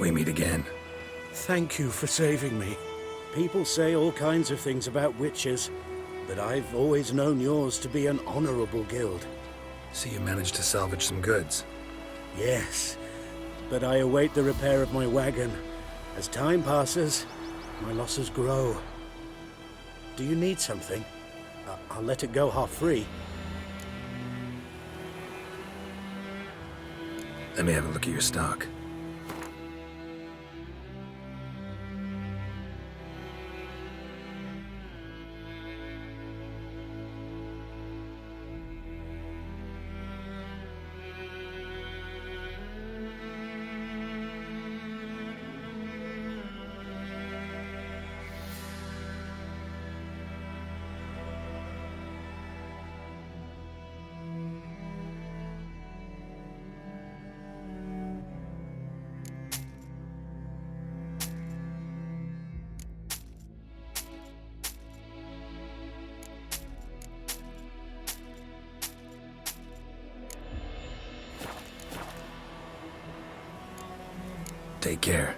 we meet again. Thank you for saving me. People say all kinds of things about witches, but I've always known yours to be an honorable guild. So you managed to salvage some goods? Yes, but I await the repair of my wagon. As time passes, my losses grow. Do you need something? I'll let it go half-free. Let me have a look at your stock. Take care.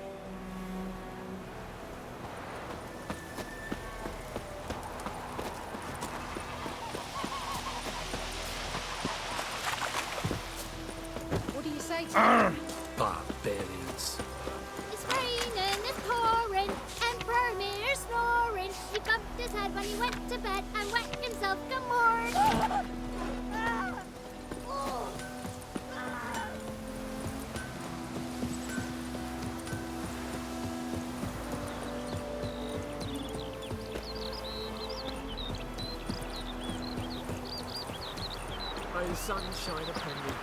What do you say to them? Barbarians. It's raining, it's pouring, and Vermeer's snoring. He bumped his head when he went to bed and wet himself good morning. May the sun shine upon you.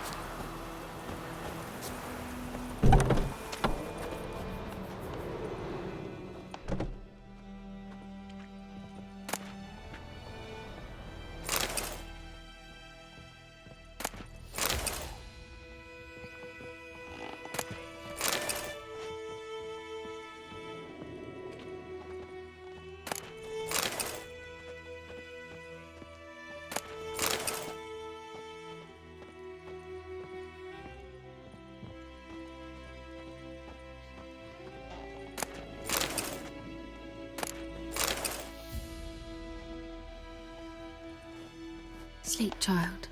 Sleep, child.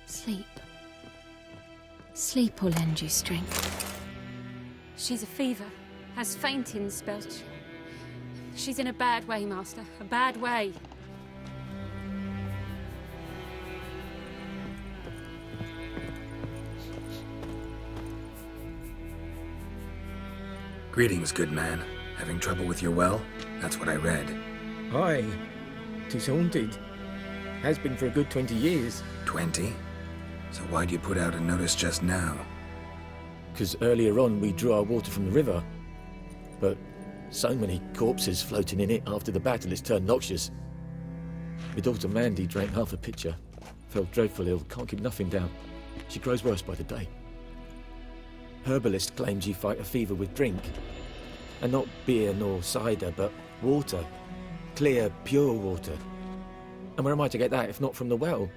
Sleep. Sleep will lend you strength. She's a fever, has fainting spells. She's in a bad way, Master. A bad way. Greetings, good man. Having trouble with your well? That's what I read. Aye, 'tis haunted. Has been for a good 20 years. 20? So why'd you put out a notice just now? Because earlier on we drew our water from the river. But so many corpses floating in it after the battle it's turned noxious. My daughter Mandy drank half a pitcher. Fell dreadful ill, can't keep nothing down. She grows worse by the day. Herbalist claims you fight a fever with drink. And not beer nor cider, but water. Clear, pure water. And where am I to get that if not from the well?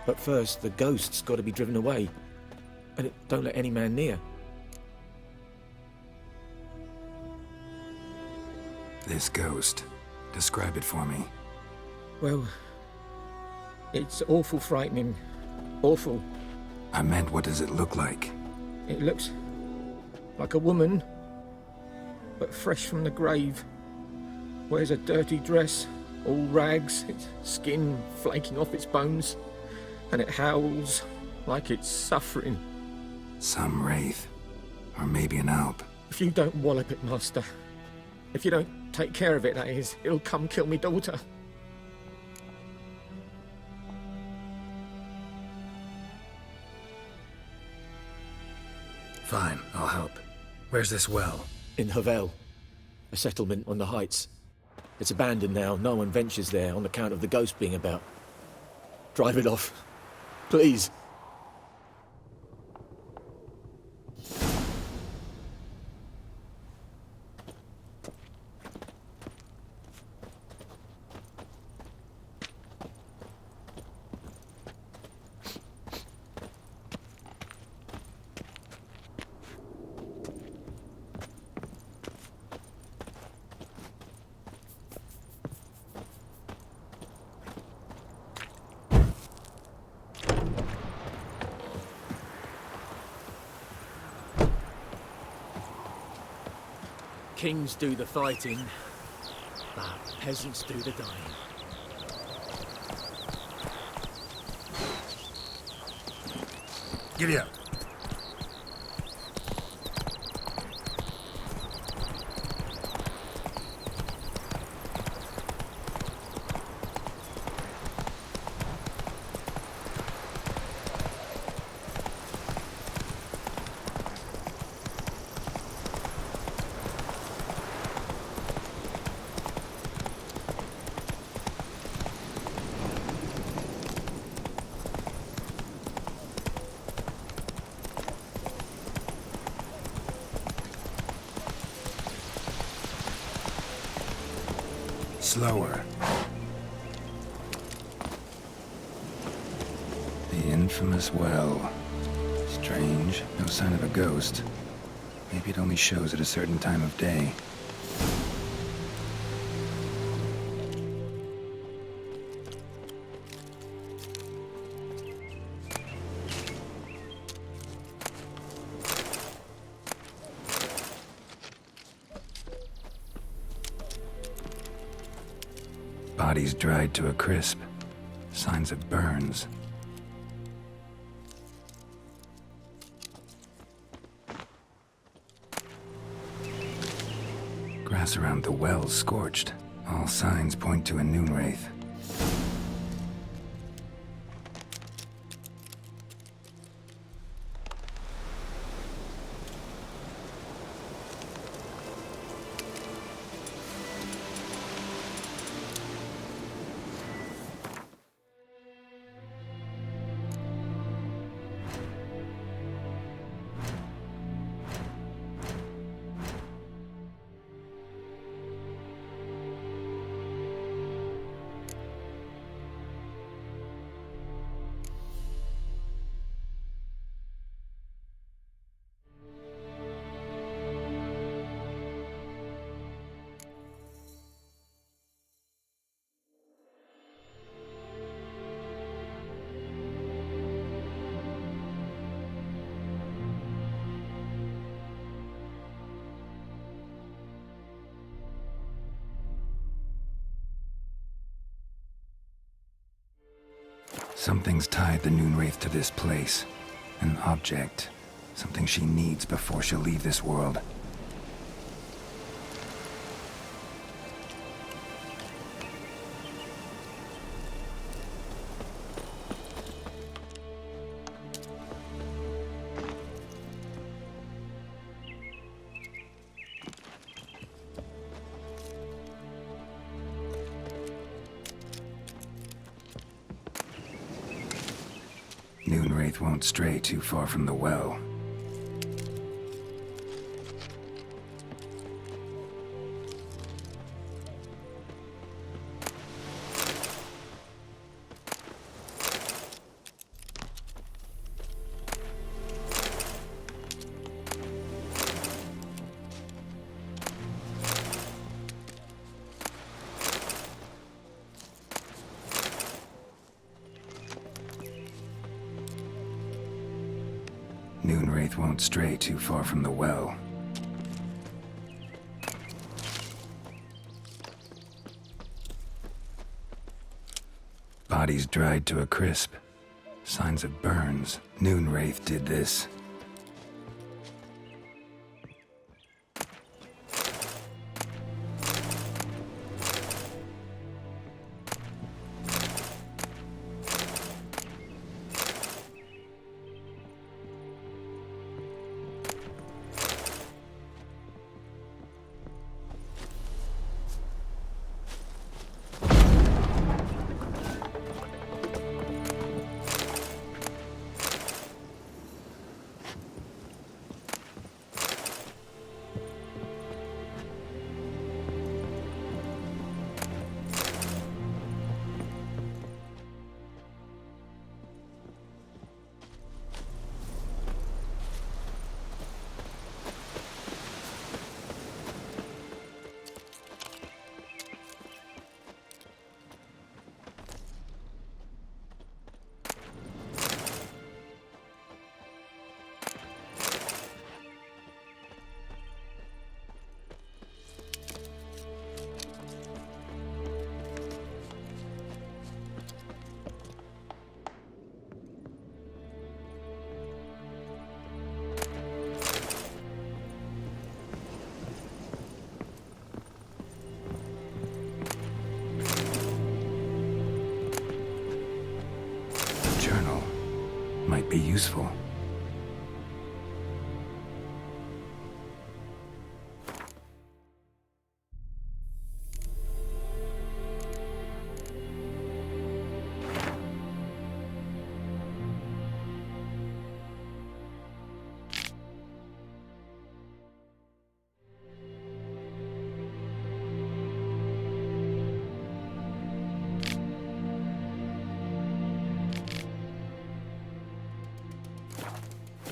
But first, the ghost's got to be driven away. And it don't let any man near. This ghost. Describe it for me. Well, it's awful frightening. Awful. I meant, what does it look like? It looks like a woman, but fresh from the grave. Wears a dirty dress, all rags, its skin flaking off its bones, and it howls like it's suffering. Some wraith. Or maybe an alp. If you don't wallop it, Master, if you don't take care of it, that is, it'll come kill me daughter. Fine, I'll help. Where's this well? In Havel, a settlement on the heights. It's abandoned now, no one ventures there on account of the ghost being about. Drive it off, please. Kings do the fighting, but peasants do the dying. Giddy up. Slower. The infamous well. Strange. No sign of a ghost. Maybe it only shows at a certain time of day. Bodies dried to a crisp. Signs of burns. Grass around the well scorched. All signs point to a noon wraith. Something's tied the noon wraith to this place. An object. Something she needs before she'll leave this world. Noon wraith won't stray too far from the well. Noon wraith won't stray too far from the well. Bodies dried to a crisp. Signs of burns. Noon wraith did this. might be useful.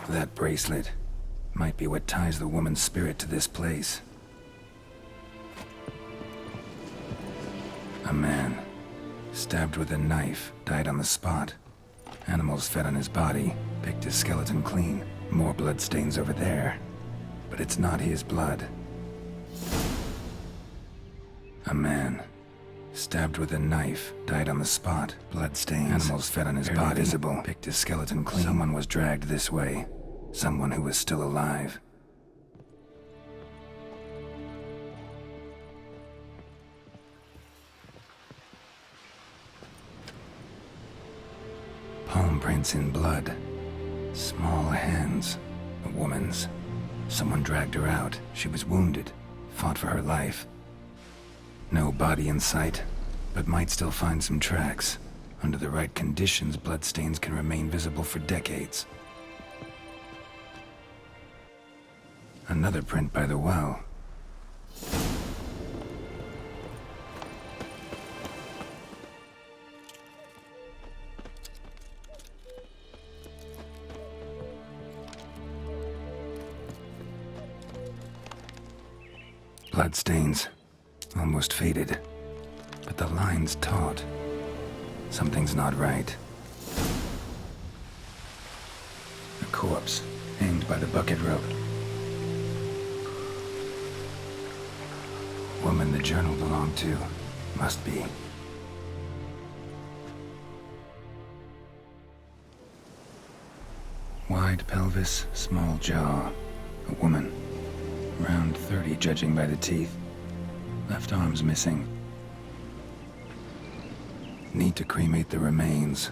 That bracelet might be what ties the woman's spirit to this place. A man, stabbed with a knife, died on the spot. Animals fed on his body, picked his skeleton clean. More bloodstains over there. But it's not his blood. A man, stabbed with a knife, died on the spot. Bloodstains. Animals fed on his body, visible, picked his skeleton clean. Someone was dragged this way. Someone who was still alive. Palm prints in blood. Small hands. A woman's. Someone dragged her out. She was wounded. Fought for her life. No body in sight, but might still find some tracks. Under the right conditions, bloodstains can remain visible for decades. Another print by the well. Bloodstains. Almost faded. But the line's taut. Something's not right. A corpse, hanged by the bucket rope. Woman the journal belonged to. Must be. Wide pelvis, small jaw. A woman. Around 30, judging by the teeth. Left arm's missing. Need to cremate the remains.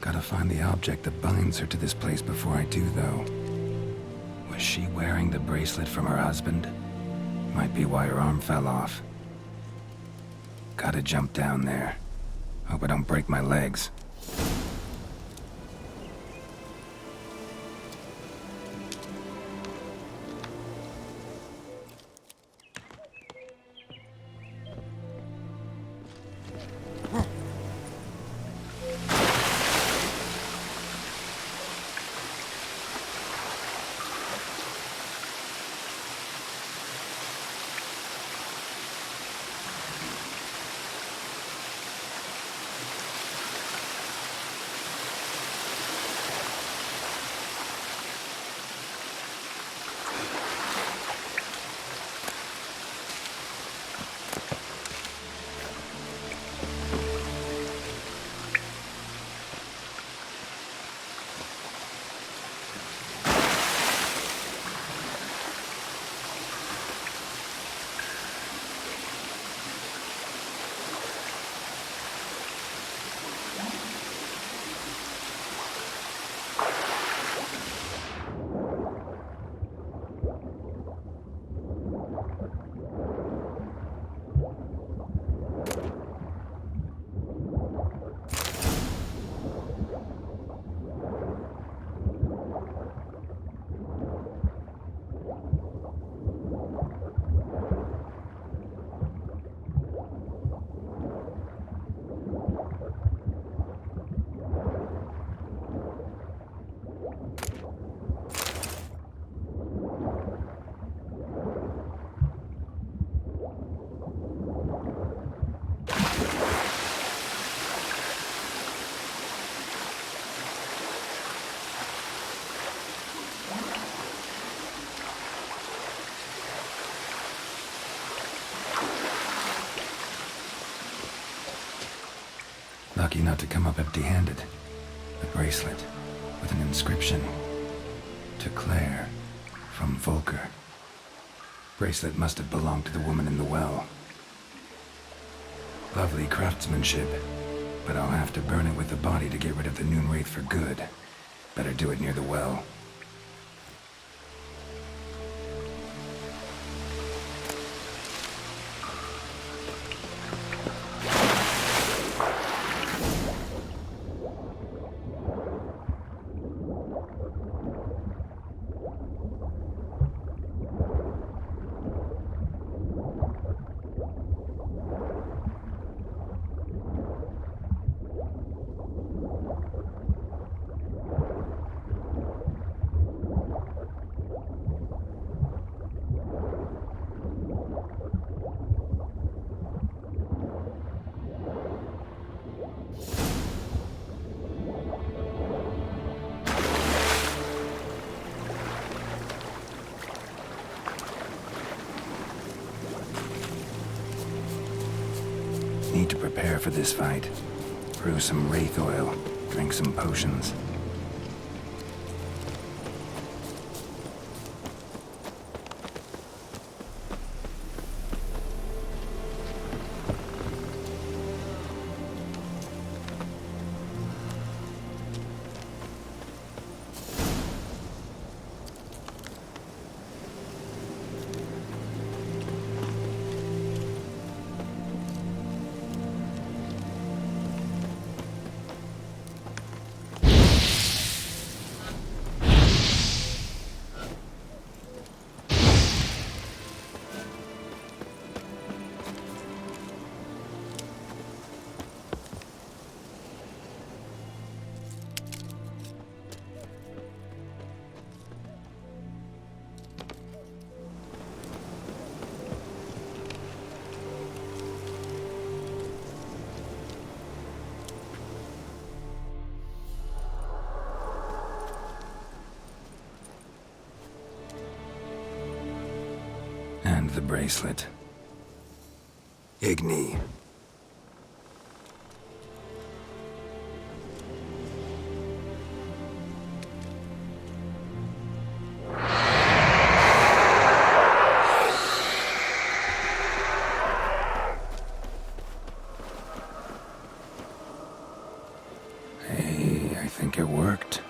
Gotta find the object that binds her to this place before I do, though. Was she wearing the bracelet from her husband? Might be why her arm fell off. Gotta jump down there. Hope I don't break my legs. Lucky not to come up empty-handed. A bracelet with an inscription. To Claire, from Volker. Bracelet must have belonged to the woman in the well. Lovely craftsmanship, but I'll have to burn it with the body to get rid of the Noon Wraith for good. Better do it near the well. Need to prepare for this fight. Brew some wraith oil, drink some potions. And the bracelet. Igni. Hey, I think it worked.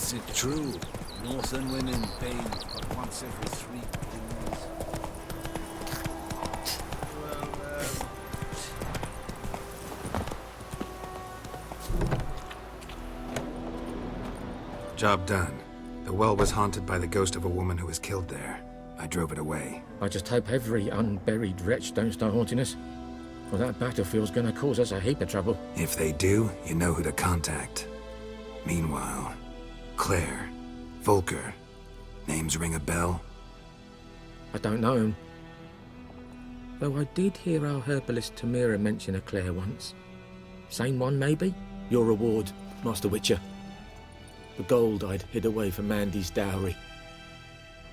Is it true? Northern women bathe but once every 3 days. Job done. The well was haunted by the ghost of a woman who was killed there. I drove it away. I just hope every unburied wretch don't start haunting us. Well, that battlefield's gonna cause us a heap of trouble. If they do, you know who to contact. Meanwhile, Claire, Volker, names ring a bell? I don't know him. Though I did hear our herbalist Tamira mention a Claire once. Same one, maybe? Your reward, Master Witcher. The gold I'd hid away for Mandy's dowry.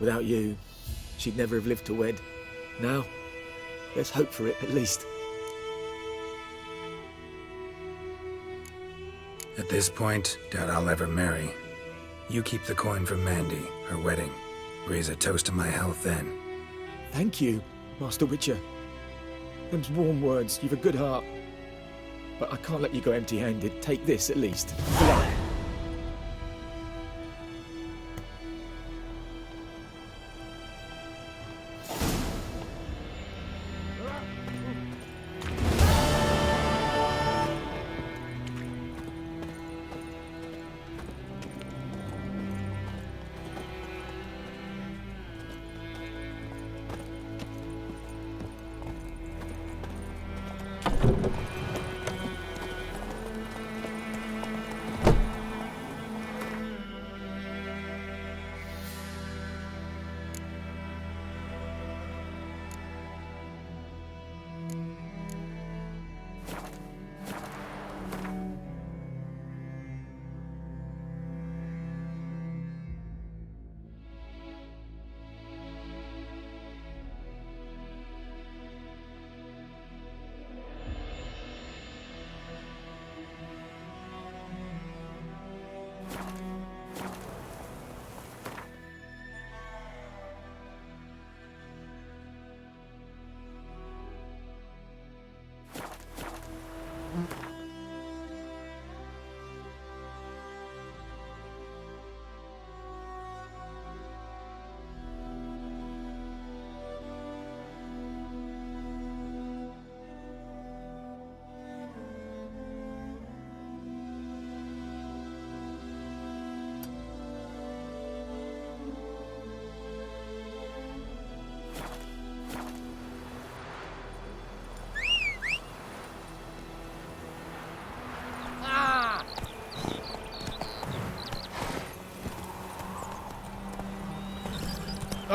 Without you, she'd never have lived to wed. Now, let's hope for it, at least. At this point, doubt I'll ever marry. You keep the coin from Mandy, her wedding. Raise a toast to my health then. Thank you, Master Witcher. Them's warm words, you've a good heart. But I can't let you go empty-handed. Take this, at least.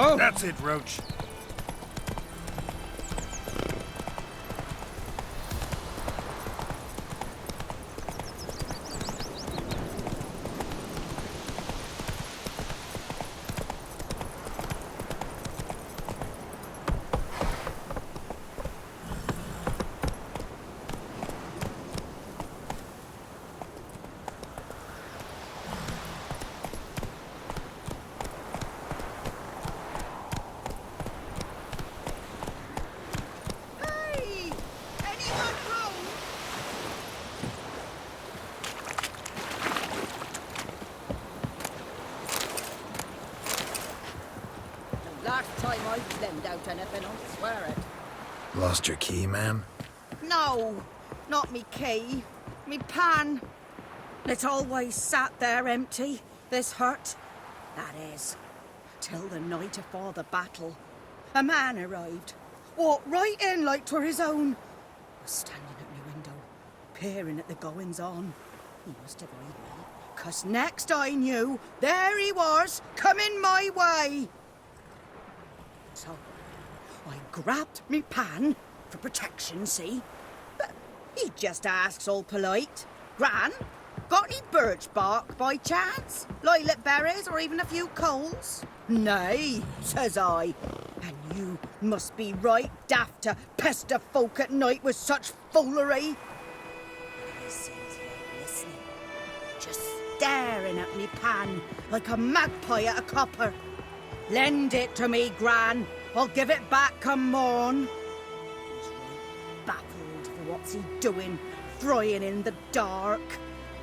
Oh! That's it, Roach. Last time I lend out anything, I swear it. Lost your key, ma'am? No, not me key. Me pan. It's always sat there empty, this hut. That is, till the night afore the battle. A man arrived, walked right in like 'twere his own. Was standing at my window, peering at the goings-on. He must have heard me, 'cause next I knew, there he was, coming my way. So, I grabbed me pan, for protection, see? But he just asks all polite, Gran, got any birch bark by chance? Lilac berries or even a few coals? Nay, says I. And you must be right daft to pester folk at night with such foolery. I sees you listening, just staring at me pan like a magpie at a copper. Lend it to me, Gran. I'll give it back come morn. He's right baffled for what's he doing, frying in the dark.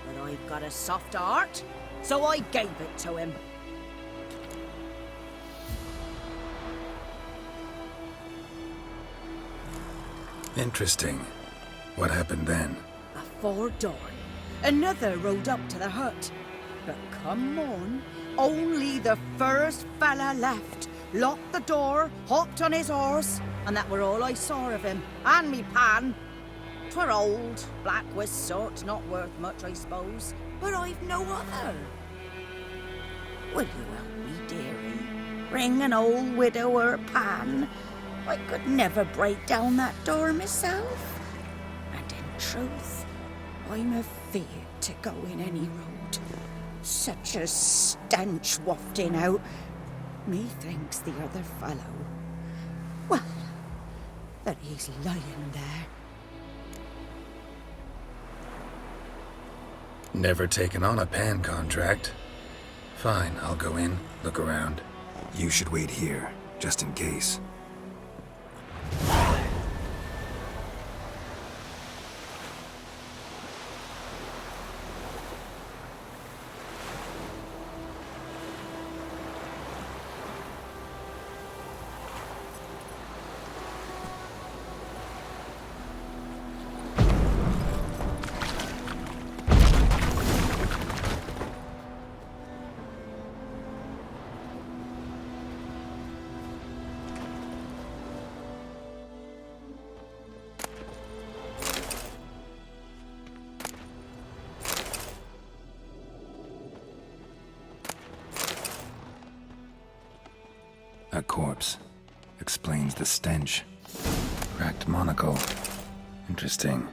But I've got a soft heart, so I gave it to him. Interesting. What happened then? Afore dawn, another rode up to the hut. But come on, only the first fella left. Locked the door, hopped on his horse, and that were all I saw of him. And me pan. 'Twere old, black with soot, not worth much, I suppose. But I've no other. Will you help me, dearie? Bring an old widower pan. I could never break down that door myself. And in truth, I'm afeard to go in any road. Such a stench wafting out. Methinks the other fellow, well, that he's lying there. Never taken on a pan contract. Fine, I'll go in, look around. You should wait here, just in case. A corpse. Explains the stench. Cracked monocle. Interesting.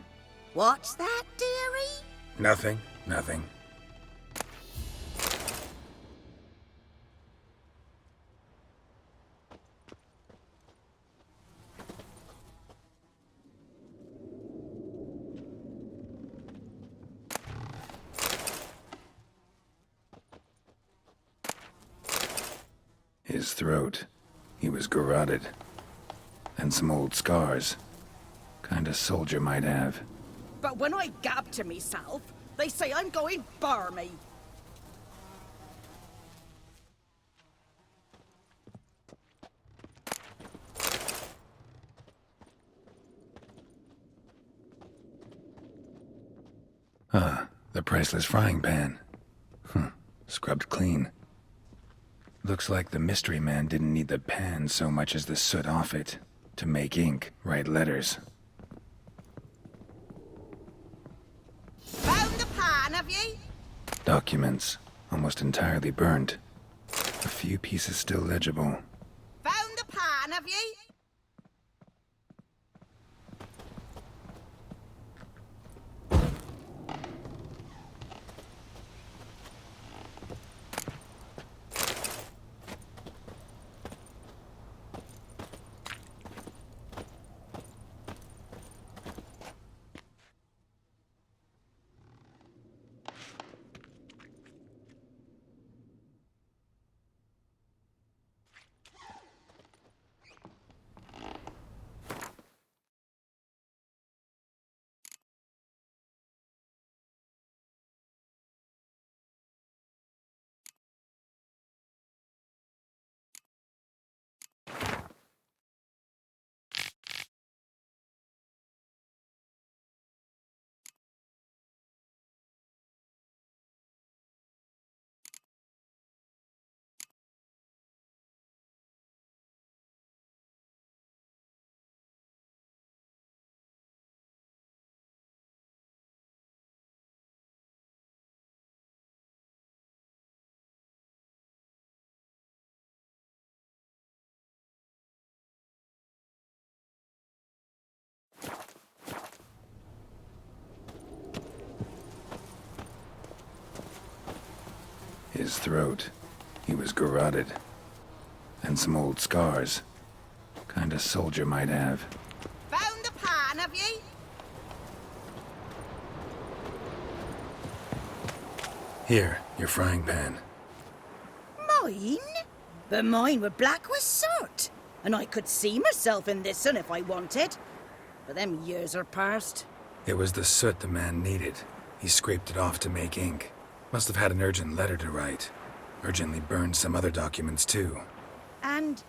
What's that, dearie? Nothing. His throat. He was garroted. And some old scars. Kinda soldier might have. But when I gab to myself, they say I'm going barmy. Ah, the priceless frying pan. Scrubbed clean. Looks like the mystery man didn't need the pan so much as the soot off it to make ink, write letters. Found the pan, have ye? Documents, almost entirely burned. A few pieces still legible. Found the pan, have ye? His throat. He was garroted. And some old scars. Kinda soldier might have. Found the pan, have ye? Here, your frying pan. Mine? But mine were black with soot. And I could see myself in this one if I wanted. But them years are past. It was the soot the man needed. He scraped it off to make ink. Must have had an urgent letter to write. Urgently burned some other documents, too. And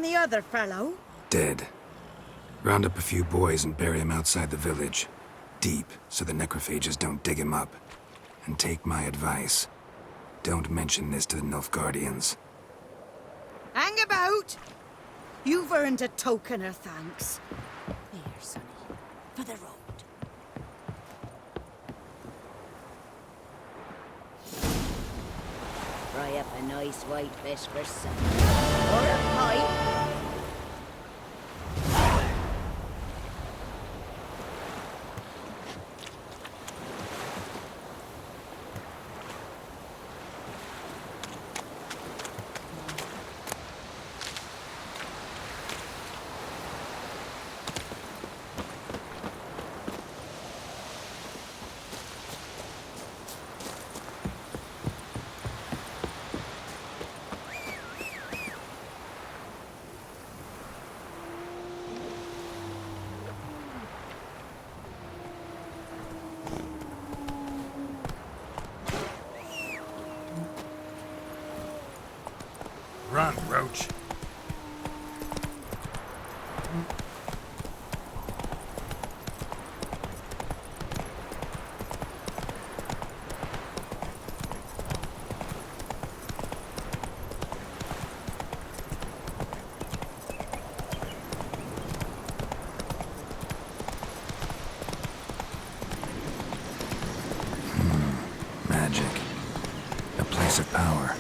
the other fellow? Dead. Round up a few boys and bury him outside the village. Deep, so the necrophages don't dig him up. And take my advice. Don't mention this to the Nilfgaardians. Hang about! You've earned a token of thanks. Here, sonny, for the road. Fry up a nice white fish for supper. Or a pie. Run, Roach. Magic. A place of power.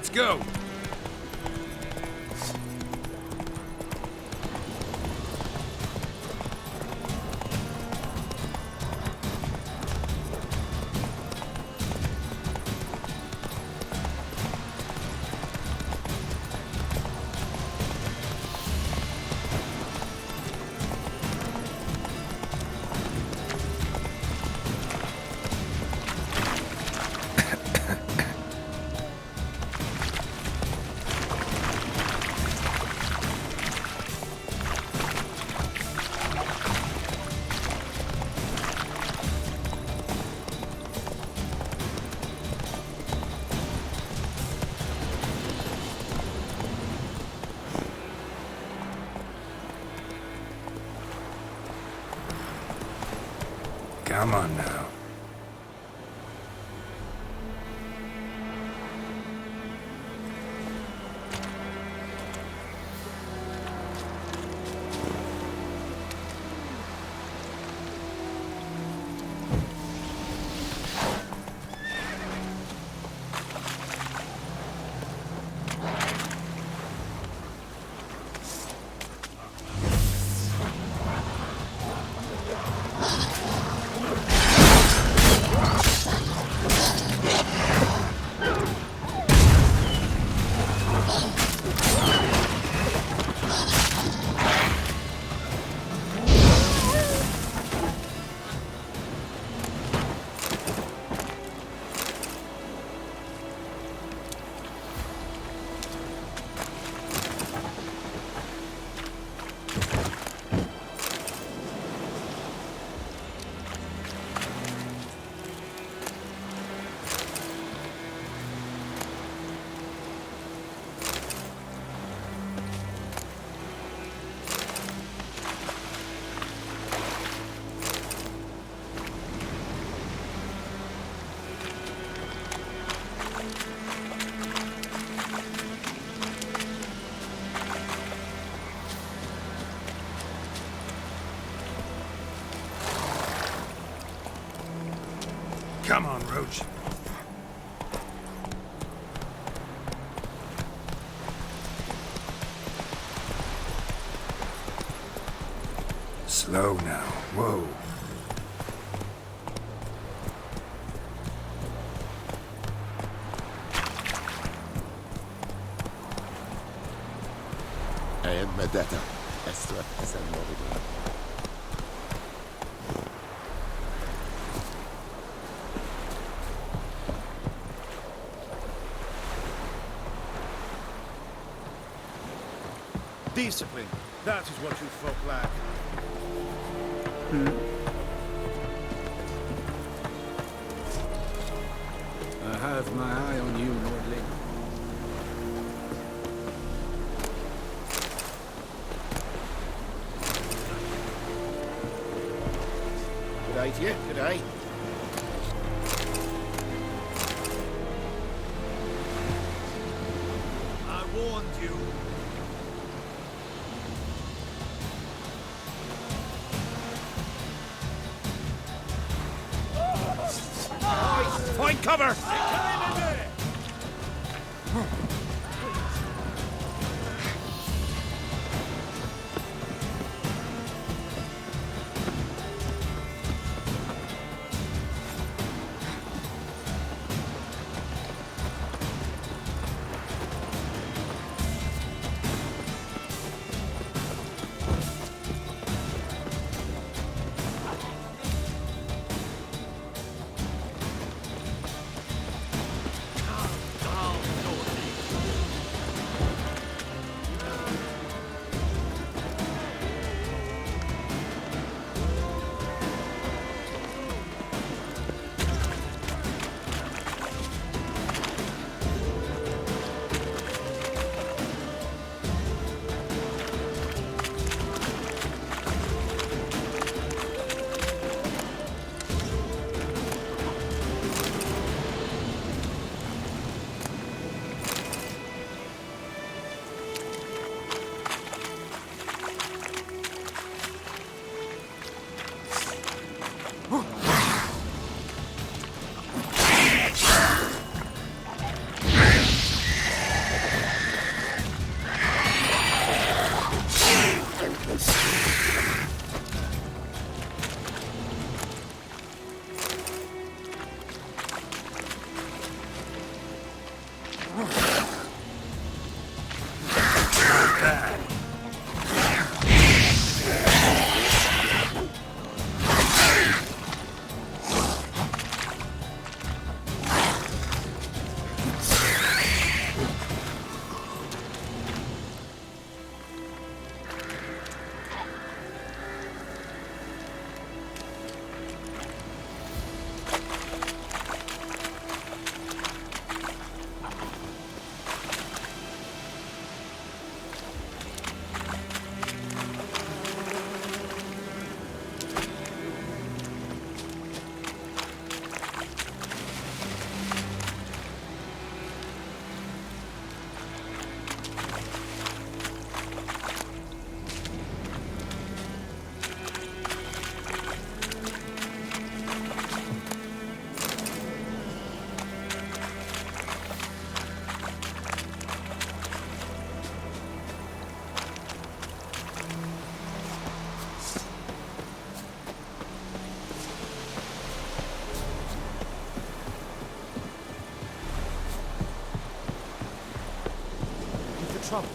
Let's go. Come on now. Come on, Roach. Slow now. Whoa. I am Medetta. Esto es el móvil. Discipline. That is what you folk lack. I have my eye on you, Nordling. Good eye to you, good eye. I warned you. Find cover! bad. Trouble.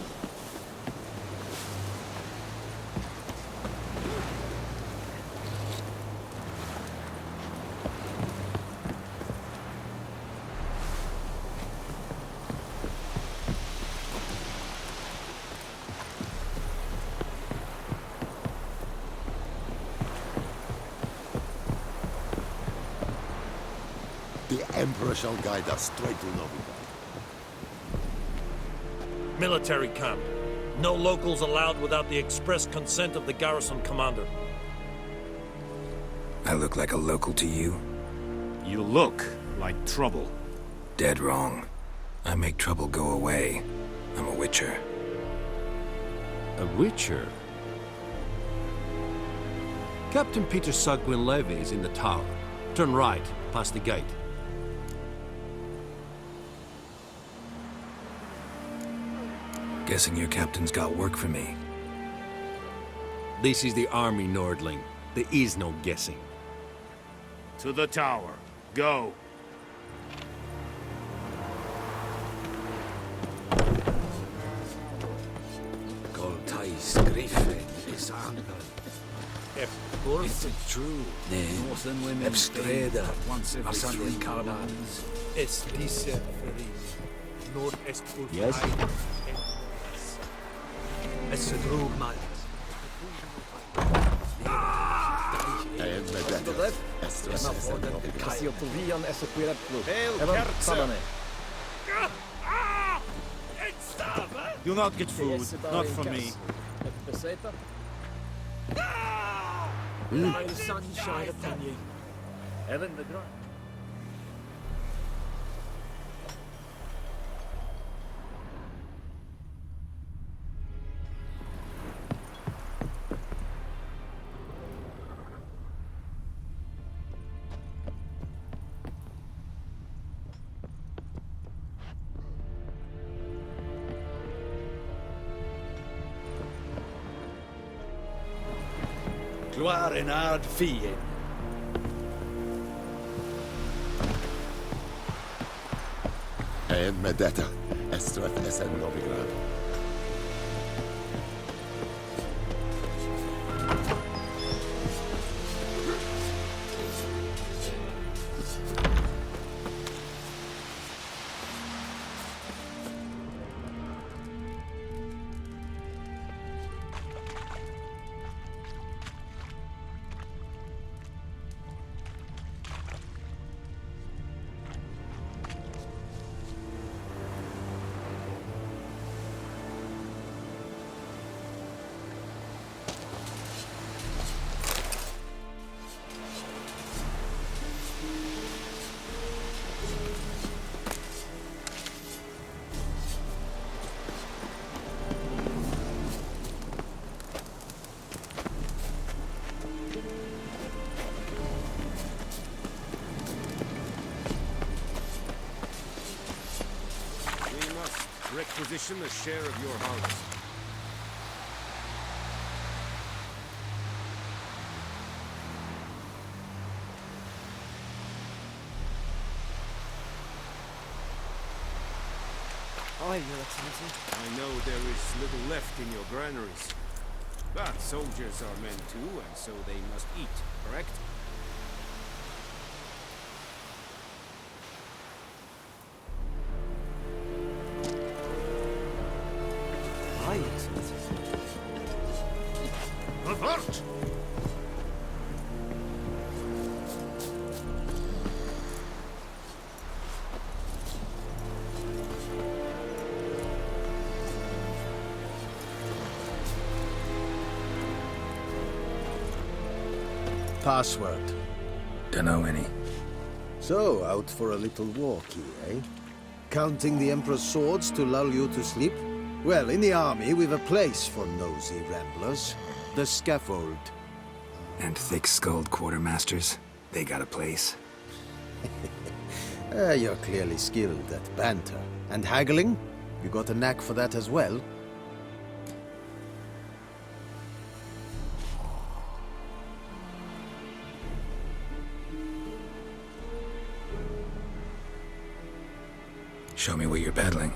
The Emperor shall guide us straight to Novigrad. Military camp. No locals allowed without the express consent of the garrison commander. I look like a local to you? You look like trouble. Dead wrong. I make trouble go away. I'm a witcher. A witcher? Captain Peter Sugwin Levy is in the tower. Turn right, past the gate. Guessing your captain's got work for me. This is the army, Nordling. There is no guessing. To the tower. Go. Goltais Griffin is angen. Is it true? Northern women Ebstreda, once every Marsandian 3 caravans. Es dice Nord est Yes? Es droog mal. You'll not get food, not from me. May the sun shine upon you. Heaven the ground. Gloire en ard fie. And Medetta, Estreth Essen Novigrad. Requisition a share of your harvest. I Your Excellency. I know there is little left in your granaries. But soldiers are men too, and so they must eat, correct? Aye, Excellency. Avert! Password. Dunno any. So, out for a little walkie, eh? Counting the Emperor's swords to lull you to sleep? Well, in the army, we've a place for nosy ramblers. The scaffold. And thick-skulled quartermasters? They got a place? You're clearly skilled at banter. And haggling? You got a knack for that as well? Show me what you're battling.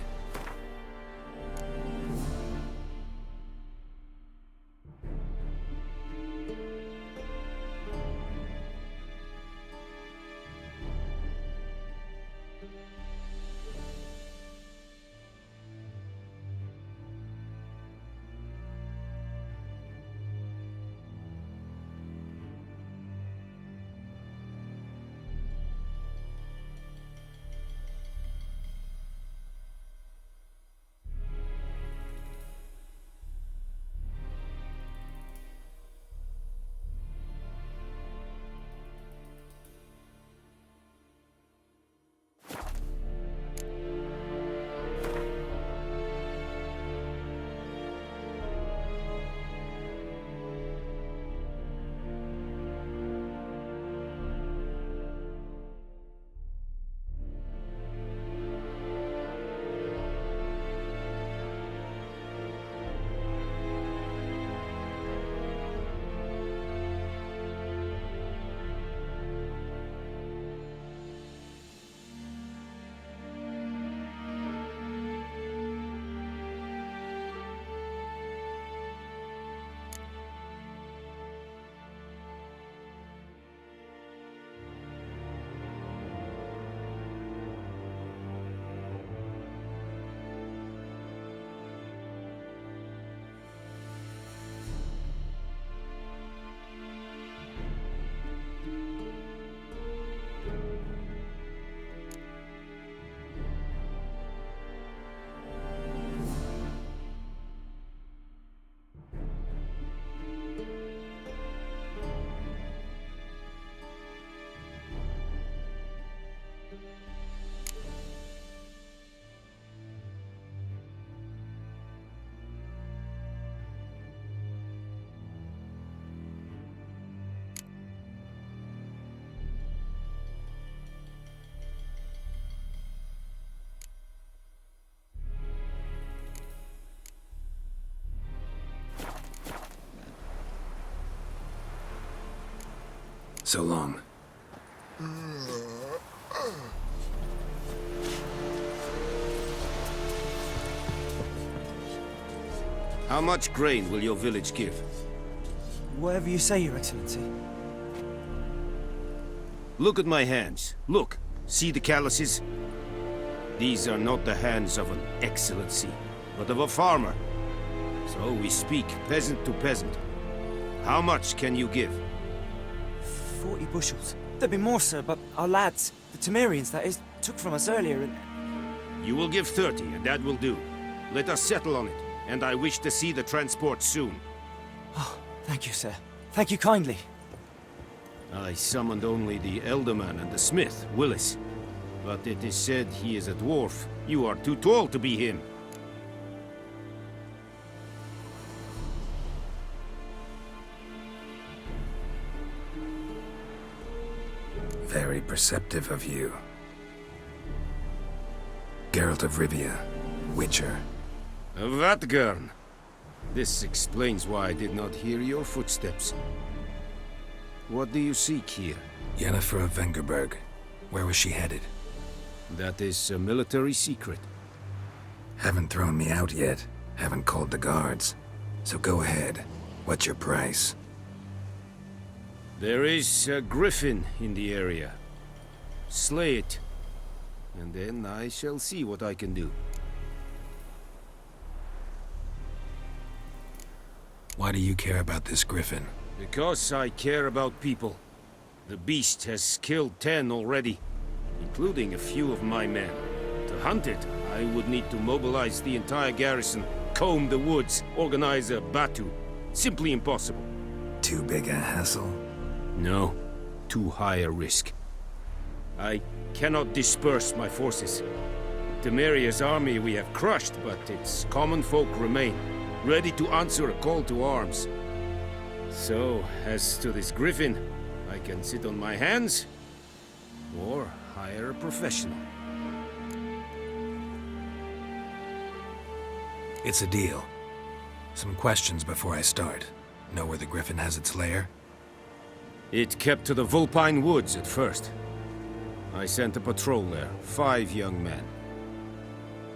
So long. How much grain will your village give? Whatever you say, Your Excellency. Look at my hands. Look. See the calluses? These are not the hands of an excellency, but of a farmer. So we speak peasant to peasant. How much can you give? 40 bushels. There'd be more, sir, but our lads, the Temerians, that is, took from us earlier and... You will give 30, and that will do. Let us settle on it, and I wish to see the transport soon. Oh, thank you, sir. Thank you kindly. I summoned only the Elderman and the smith, Willis. But it is said he is a dwarf. You are too tall to be him. Very perceptive of you. Geralt of Rivia, Witcher. Vatgern. This explains why I did not hear your footsteps. What do you seek here? Yennefer of Vengerberg. Where was she headed? That is a military secret. Haven't thrown me out yet. Haven't called the guards. So go ahead. What's your price? There is a griffin in the area. Slay it. And then I shall see what I can do. Why do you care about this griffin? Because I care about people. The beast has killed 10 already, including a few of my men. To hunt it, I would need to mobilize the entire garrison, comb the woods, organize a batu. Simply impossible. Too big a hassle? No, too high a risk. I cannot disperse my forces. Temeria's army we have crushed, but its common folk remain, ready to answer a call to arms. So, as to this griffin, I can sit on my hands, or hire a professional. It's a deal. Some questions before I start. Know where the griffin has its lair? It kept to the Vulpine Woods at first. I sent a patrol there, 5 young men.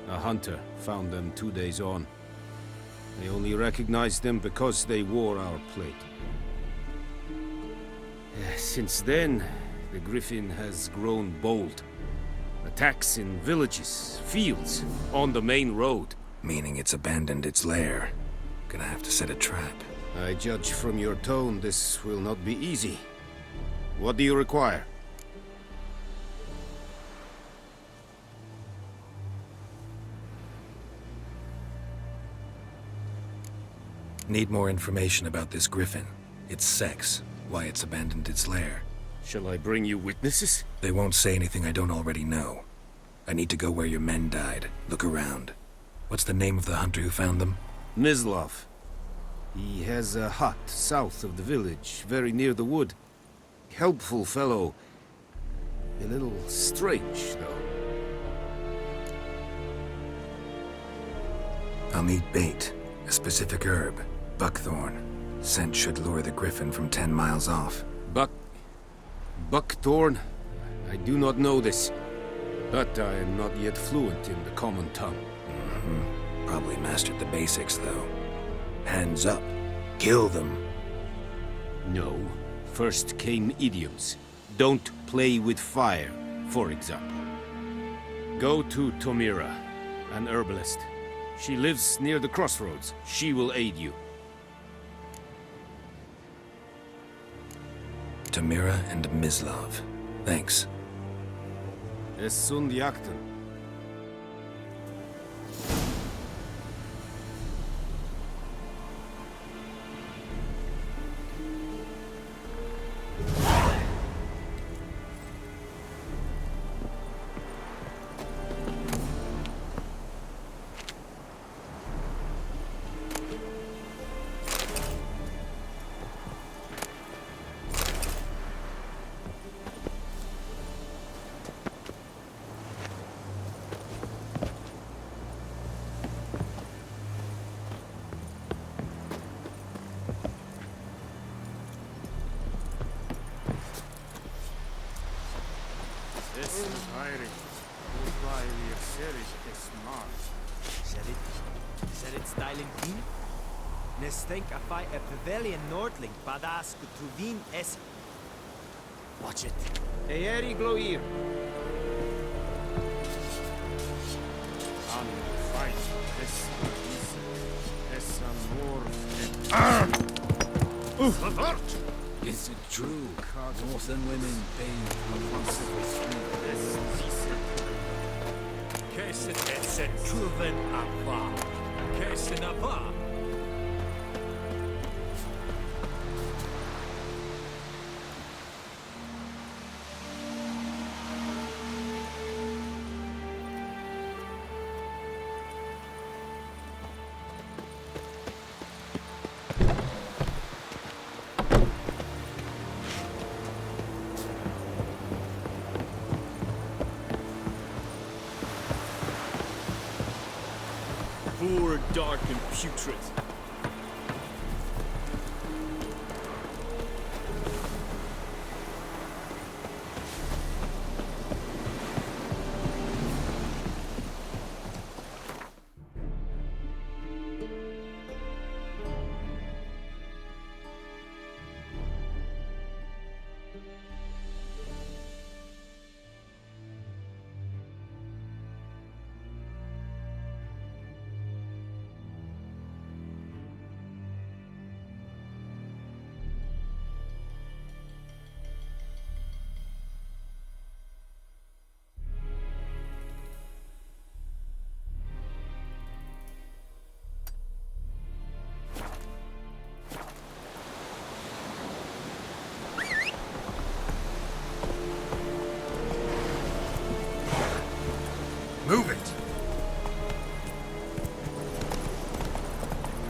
A hunter found them 2 days on. They only recognized them because they wore our plate. Since then, the griffin has grown bold. Attacks in villages, fields, on the main road. Meaning it's abandoned its lair. Gonna have to set a trap. I judge from your tone this will not be easy. What do you require? Need more information about this griffin. Its sex, why it's abandoned its lair. Shall I bring you witnesses? They won't say anything I don't already know. I need to go where your men died. Look around. What's the name of the hunter who found them? Mislav. He has a hut south of the village, very near the wood. Helpful fellow. A little strange, though. I'll need bait. A specific herb. Buckthorn. Scent should lure the griffin from 10 miles off. Buckthorn? I do not know this. But I am not yet fluent in the common tongue. Probably mastered the basics, though. Hands up. Kill them. No. First came idioms. Don't play with fire, for example. Go to Tomira, an herbalist. She lives near the crossroads. She will aid you. Tamira and Mislav. Thanks. Es sunt jakten. Serit styling team? Nestenk afai a pavilion nordling badas kutuvin es. Watch it. Eeri gloir. An fight es amor. Is it true? Northern women paying for Kesin etsen truven ava. Kesin ava. Poor, dark, and putrid.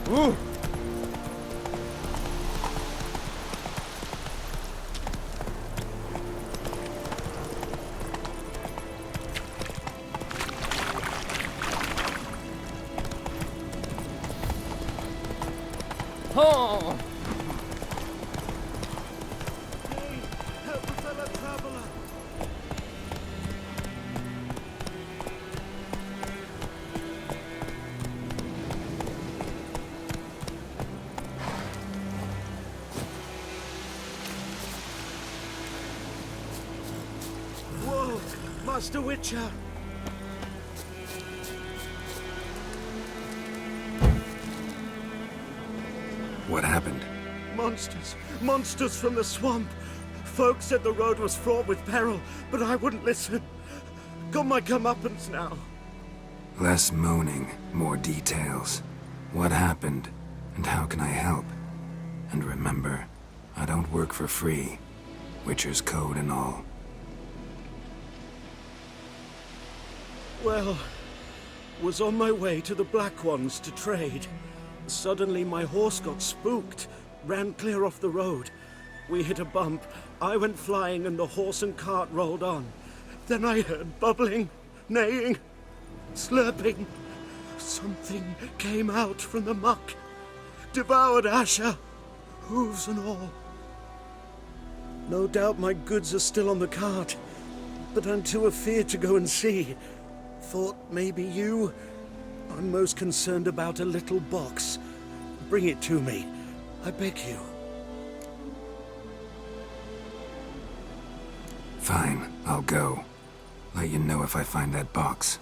Ooh. Oh! Hey, help a fellow traveler. Whoa, Master Witcher. What happened? Monsters. Monsters from the swamp. Folk said the road was fraught with peril, but I wouldn't listen. Got my comeuppance now. Less moaning, more details. What happened, and how can I help? And remember, I don't work for free. Witcher's code and all. Well, was on my way to the Black Ones to trade. Suddenly my horse got spooked, ran clear off the road. We hit a bump, I went flying and the horse and cart rolled on. Then I heard bubbling, neighing, slurping. Something came out from the muck, devoured Asher, hooves and all. No doubt my goods are still on the cart, but I'm too afeard to go and see. Thought maybe you... I'm most concerned about a little box. Bring it to me, I beg you. Fine, I'll go. Let you know if I find that box.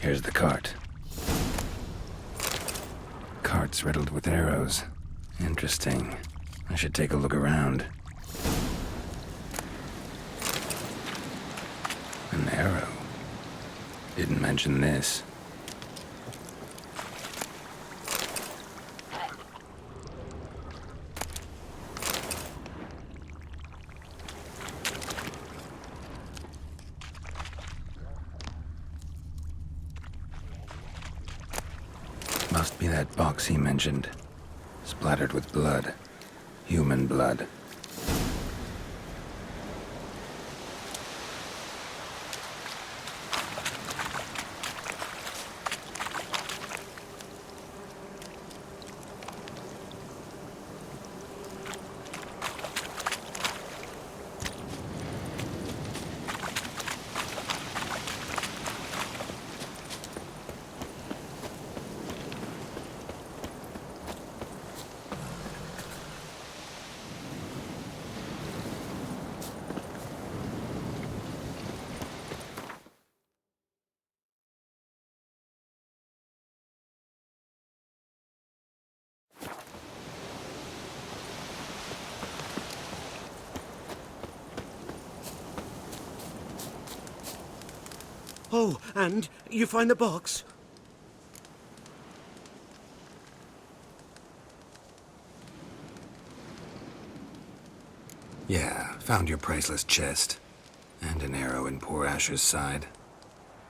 Here's the cart. Cart's riddled with arrows. Interesting. I should take a look around. An arrow. Didn't mention this. Must be that box he mentioned. Splattered with blood. Human blood. Oh, and you find the box? Yeah, found your priceless chest. And an arrow in poor Asher's side.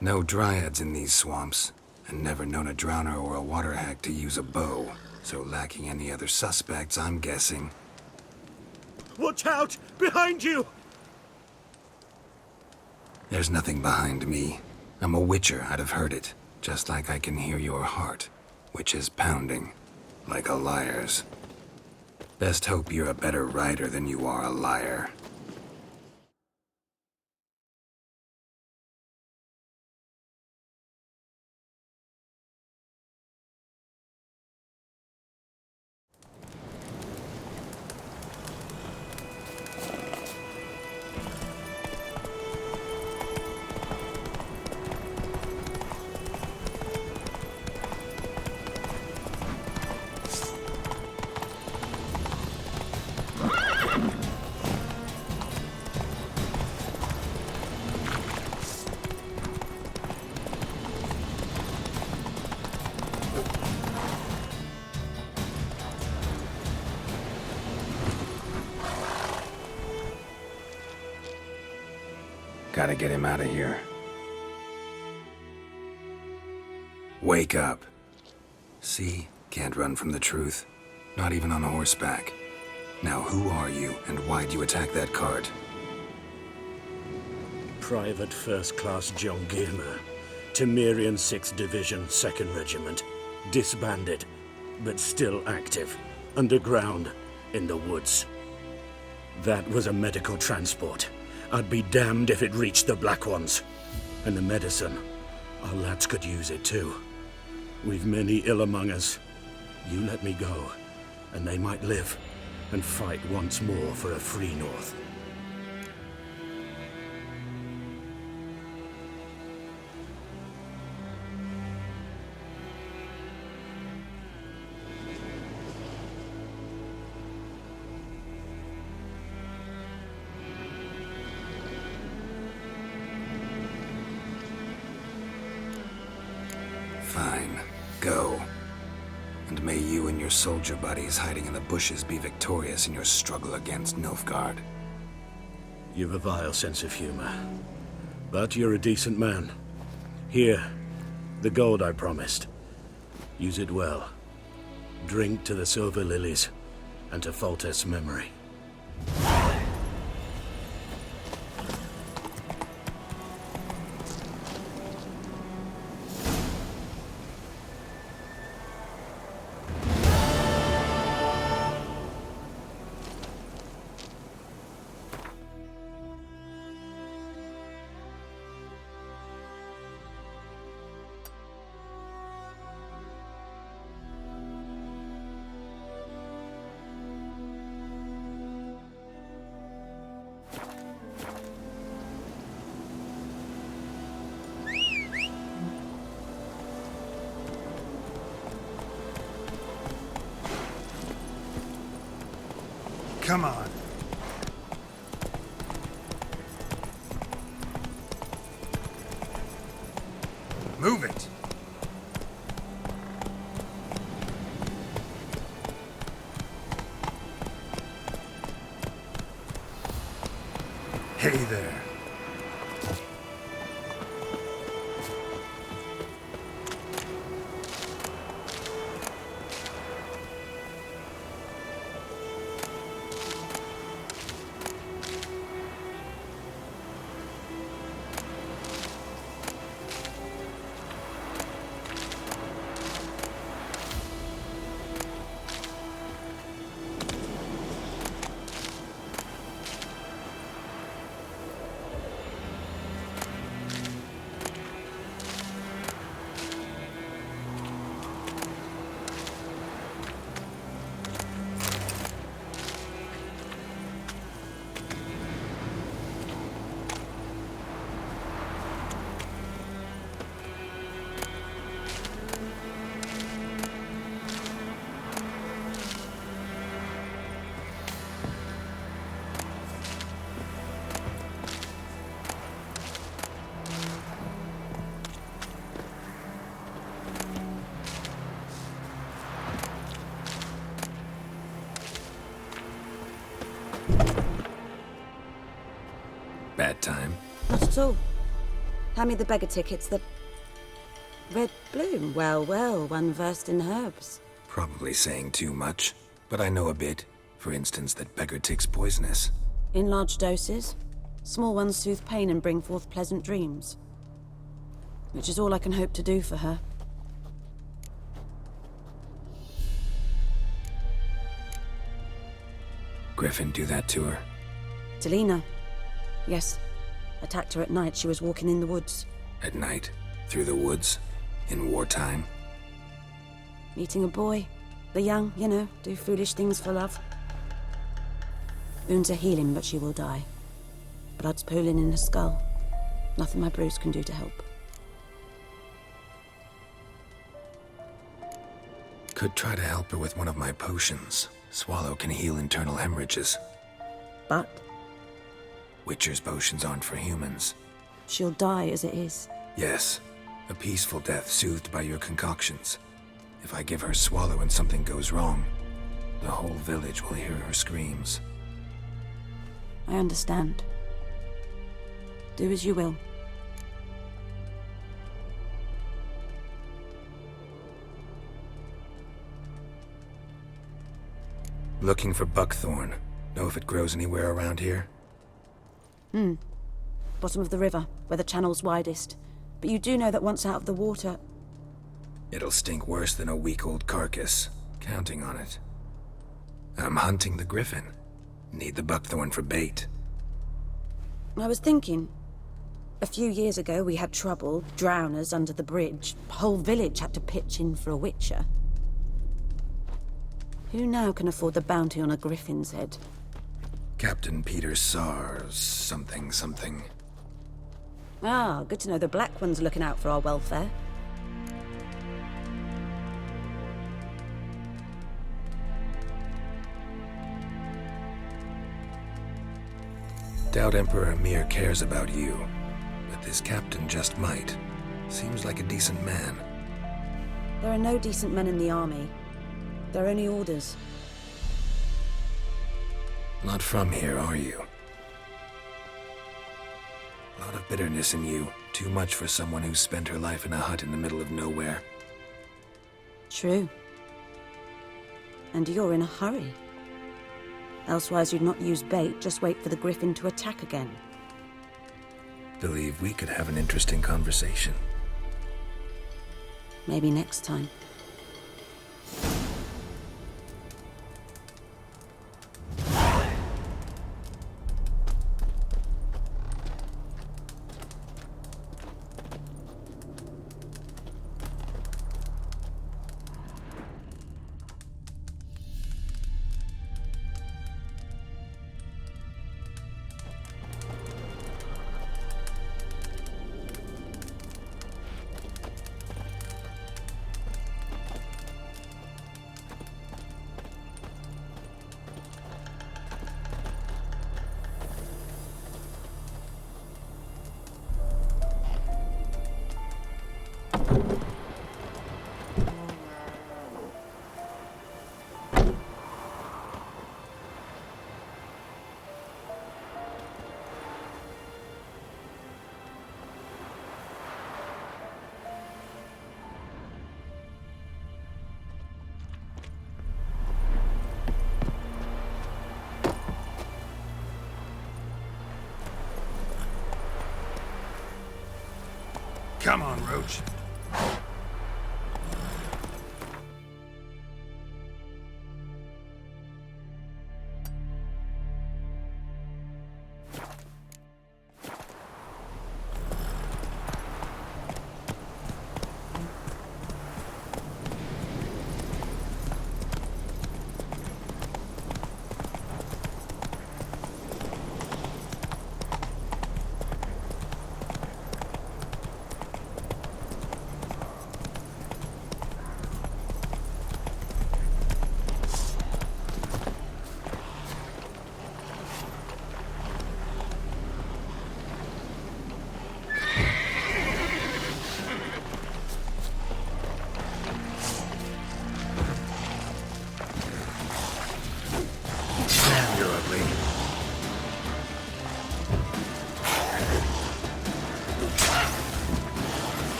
No dryads in these swamps, and never known a drowner or a water hack to use a bow. So lacking any other suspects, I'm guessing. Watch out! Behind you! There's nothing behind me. I'm a witcher, I'd have heard it. Just like I can hear your heart, which is pounding. Like a liar's. Best hope you're a better rider than you are a liar. Gotta get him out of here. Wake up. See? Can't run from the truth. Not even on horseback. Now who are you, and why'd you attack that cart? Private First Class John Gilmer. Temerian 6th Division, 2nd Regiment. Disbanded, but still active. Underground, in the woods. That was a medical transport. I'd be damned if it reached the Black Ones. And the medicine. Our lads could use it too. We've many ill among us. You let me go, and they might live, and fight once more for a free North. Fine. Go. And may you and your soldier buddies hiding in the bushes be victorious in your struggle against Nilfgaard. You've a vile sense of humor. But you're a decent man. Here, the gold I promised. Use it well. Drink to the silver lilies, and to Foltest's memory. Come on. Move it! Hey there. Bad time? Not at all. Hand me the beggar tickets, the... Red bloom. Well, well, one versed in herbs. Probably saying too much, but I know a bit. For instance, that beggar tick's poisonous. In large doses. Small ones soothe pain and bring forth pleasant dreams. Which is all I can hope to do for her. Griffin do that to her? Delina. Yes. Attacked her at night. She was walking in the woods. At night? Through the woods? In wartime? Meeting a boy. The young, you know, do foolish things for love. Wounds are healing, but she will die. Blood's pooling in her skull. Nothing my bruise can do to help. Could try to help her with one of my potions. Swallow can heal internal hemorrhages. But? Witcher's potions aren't for humans. She'll die as it is. Yes. A peaceful death soothed by your concoctions. If I give her Swallow and something goes wrong, the whole village will hear her screams. I understand. Do as you will. Looking for buckthorn. Know if it grows anywhere around here? Bottom of the river, where the channel's widest. But you do know that once out of the water... It'll stink worse than a week-old carcass. Counting on it. I'm hunting the griffin. Need the buckthorn for bait. I was thinking... A few years ago we had trouble, drowners under the bridge. Whole village had to pitch in for a witcher. Who now can afford the bounty on a griffin's head? Captain Peter Sars, something. Ah, good to know the Black One's looking out for our welfare. Doubt Emperor Amir cares about you, but this captain just might. Seems like a decent man. There are no decent men in the army. They're only orders. Not from here, are you? A lot of bitterness in you. Too much for someone who spent her life in a hut in the middle of nowhere. True. And you're in a hurry. Elsewise you'd not use bait, just wait for the griffin to attack again. Believe we could have an interesting conversation. Maybe next time. Come on, Roach.